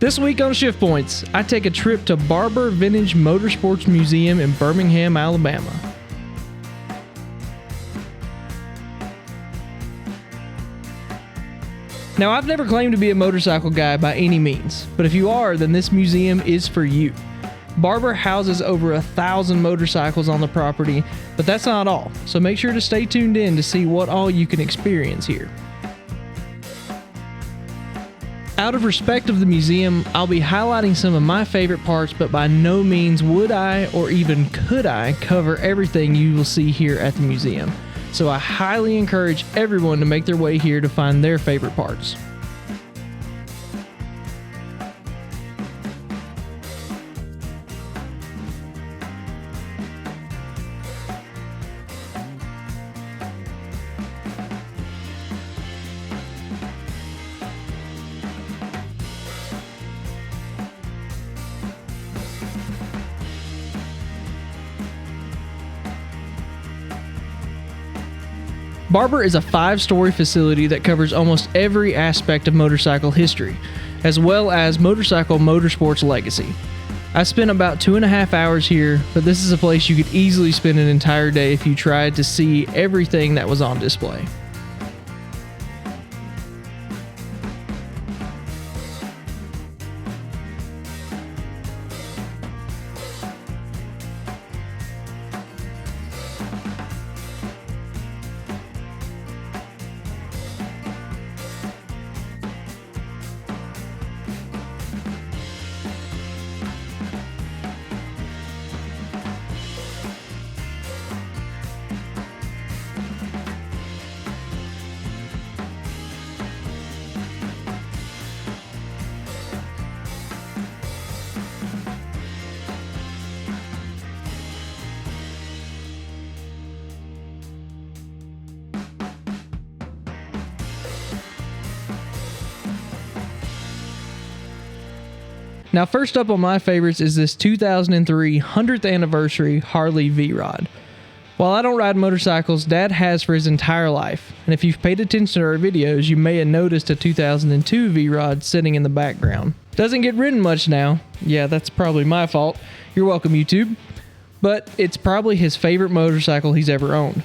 This week on Shift Points, I take a trip to Barber Vintage Motorsports Museum in Birmingham, Alabama. Now, I've never claimed to be a motorcycle guy by any means, but if you are, then this museum is for you. Barber houses over 1,000 motorcycles on the property, but that's not all, so make sure to stay tuned in to see what all you can experience here. Out of respect of the museum, I'll be highlighting some of my favorite parts, but by no means would I, or even could I, cover everything you will see here at the museum. So I highly encourage everyone to make their way here to find their favorite parts. Barber is a 5-story facility that covers almost every aspect of motorcycle history, as well as motorcycle motorsports legacy. I spent about 2.5 hours here, but this is a place you could easily spend an entire day if you tried to see everything that was on display. Now, first up on my favorites is this 2003 100th anniversary Harley V-Rod. While I don't ride motorcycles, Dad has for his entire life, and if you've paid attention to our videos, you may have noticed a 2002 V-Rod sitting in the background. Doesn't get ridden much now. Yeah, that's probably my fault. You're welcome, YouTube. But it's probably his favorite motorcycle he's ever owned.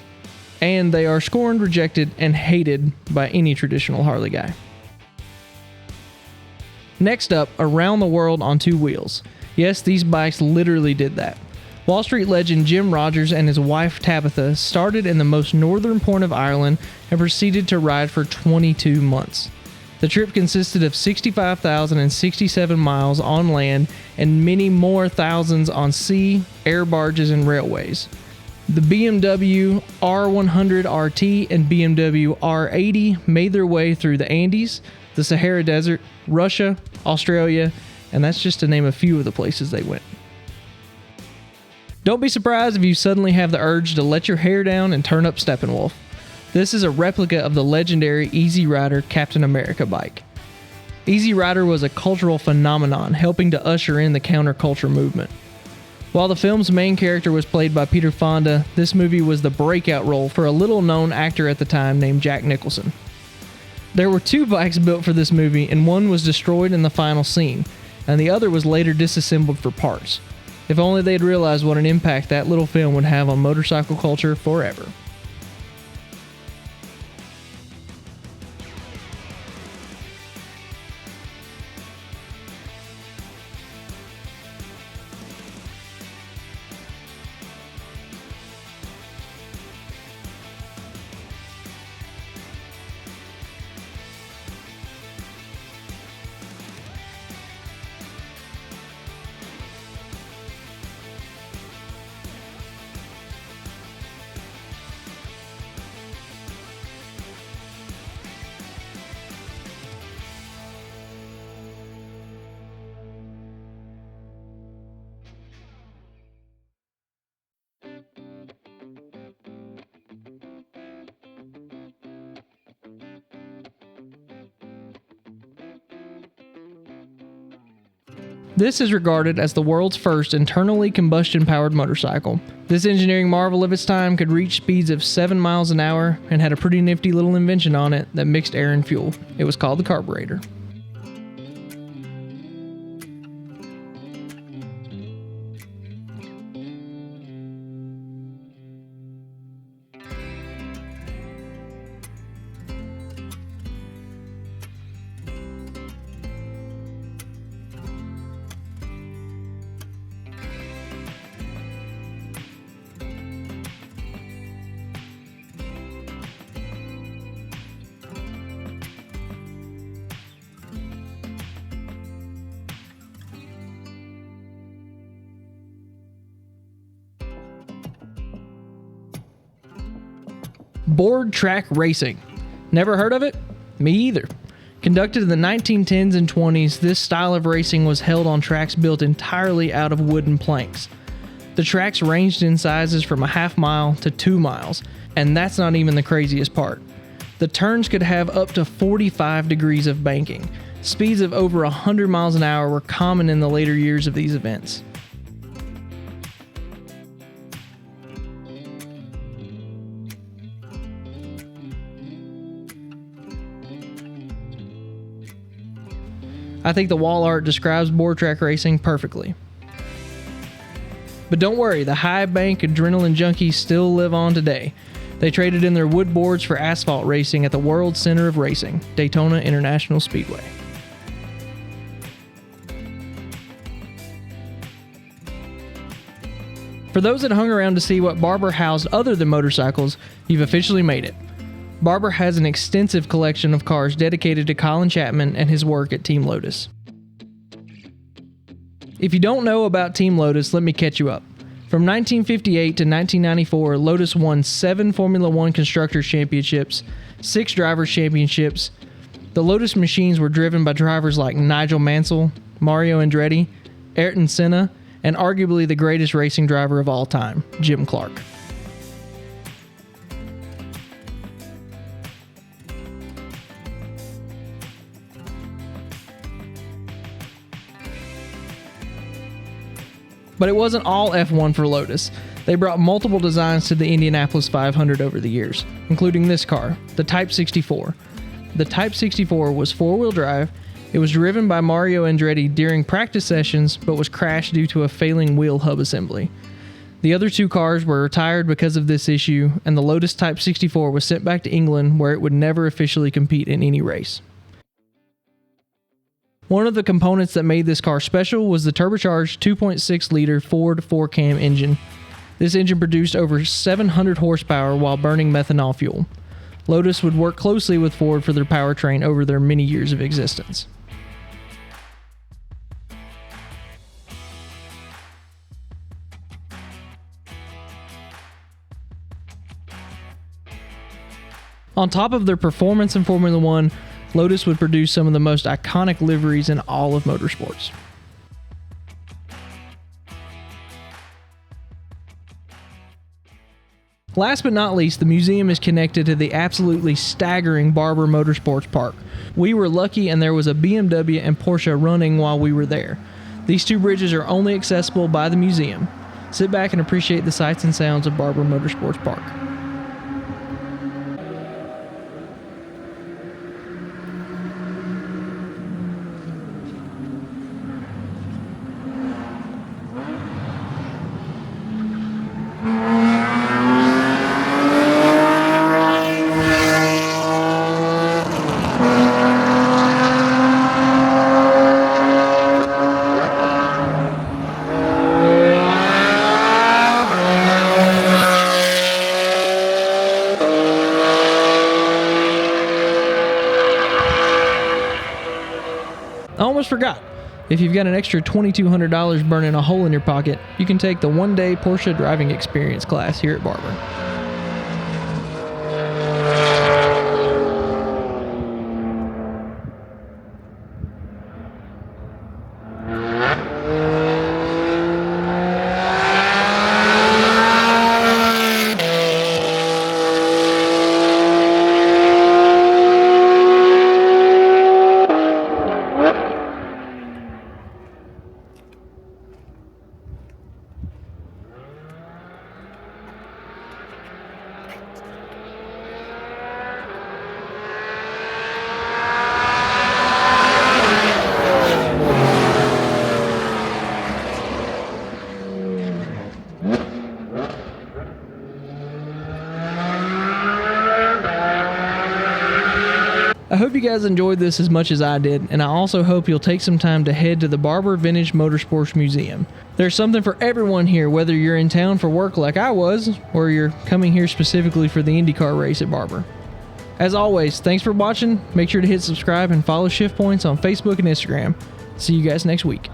And they are scorned, rejected, and hated by any traditional Harley guy. Next up, Around the World on 2 wheels. Yes, these bikes literally did that. Wall Street legend Jim Rogers and his wife Tabitha started in the most northern point of Ireland and proceeded to ride for 22 months. The trip consisted of 65,067 miles on land and many more thousands on sea, air barges, and railways. The BMW R100 RT and BMW R80 made their way through the Andes, the Sahara Desert, Russia, Australia, and that's just to name a few of the places they went. Don't be surprised if you suddenly have the urge to let your hair down and turn up Steppenwolf. This is a replica of the legendary Easy Rider Captain America bike. Easy Rider was a cultural phenomenon, helping to usher in the counterculture movement. While the film's main character was played by Peter Fonda, this movie was the breakout role for a little-known actor at the time named Jack Nicholson. There were 2 bikes built for this movie, and one was destroyed in the final scene, and the other was later disassembled for parts. If only they'd realized what an impact that little film would have on motorcycle culture forever. This is regarded as the world's first internally combustion-powered motorcycle. This engineering marvel of its time could reach speeds of 7 miles an hour and had a pretty nifty little invention on it that mixed air and fuel. It was called the carburetor. Board track racing. Never heard of it? Me either. Conducted in the 1910s and 20s, this style of racing was held on tracks built entirely out of wooden planks. The tracks ranged in sizes from a half mile to 2 miles, and that's not even the craziest part. The turns could have up to 45 degrees of banking. Speeds of over 100 miles an hour were common in the later years of these events. I think the wall art describes board track racing perfectly. But don't worry, the high bank adrenaline junkies still live on today. They traded in their wood boards for asphalt racing at the World Center of Racing, Daytona International Speedway. For those that hung around to see what Barber housed other than motorcycles, you've officially made it. Barber has an extensive collection of cars dedicated to Colin Chapman and his work at Team Lotus. If you don't know about Team Lotus, let me catch you up. From 1958 to 1994, Lotus won 7 Formula One Constructors Championships, 6 Drivers' Championships. The Lotus machines were driven by drivers like Nigel Mansell, Mario Andretti, Ayrton Senna, and arguably the greatest racing driver of all time, Jim Clark. But it wasn't all F1 for Lotus. They brought multiple designs to the Indianapolis 500 over the years, including this car, the Type 64. The Type 64 was 4-wheel drive. It was driven by Mario Andretti during practice sessions, but was crashed due to a failing wheel hub assembly. The other 2 cars were retired because of this issue, and the Lotus Type 64 was sent back to England, where it would never officially compete in any race. One of the components that made this car special was the turbocharged 2.6-liter Ford 4-cam engine. This engine produced over 700 horsepower while burning methanol fuel. Lotus would work closely with Ford for their powertrain over their many years of existence. On top of their performance in Formula One, Lotus would produce some of the most iconic liveries in all of motorsports. Last but not least, the museum is connected to the absolutely staggering Barber Motorsports Park. We were lucky and there was a BMW and Porsche running while we were there. These 2 bridges are only accessible by the museum. Sit back and appreciate the sights and sounds of Barber Motorsports Park. I almost forgot. If you've got an extra $2,200 burning a hole in your pocket, you can take the one-day Porsche driving experience class here at Barber. I hope you guys enjoyed this as much as I did, and I also hope you'll take some time to head to the Barber Vintage Motorsports Museum. There's something for everyone here, whether you're in town for work like I was, or you're coming here specifically for the IndyCar race at Barber. As always, thanks for watching. Make sure to hit subscribe and follow Shift Points on Facebook and Instagram. See you guys next week.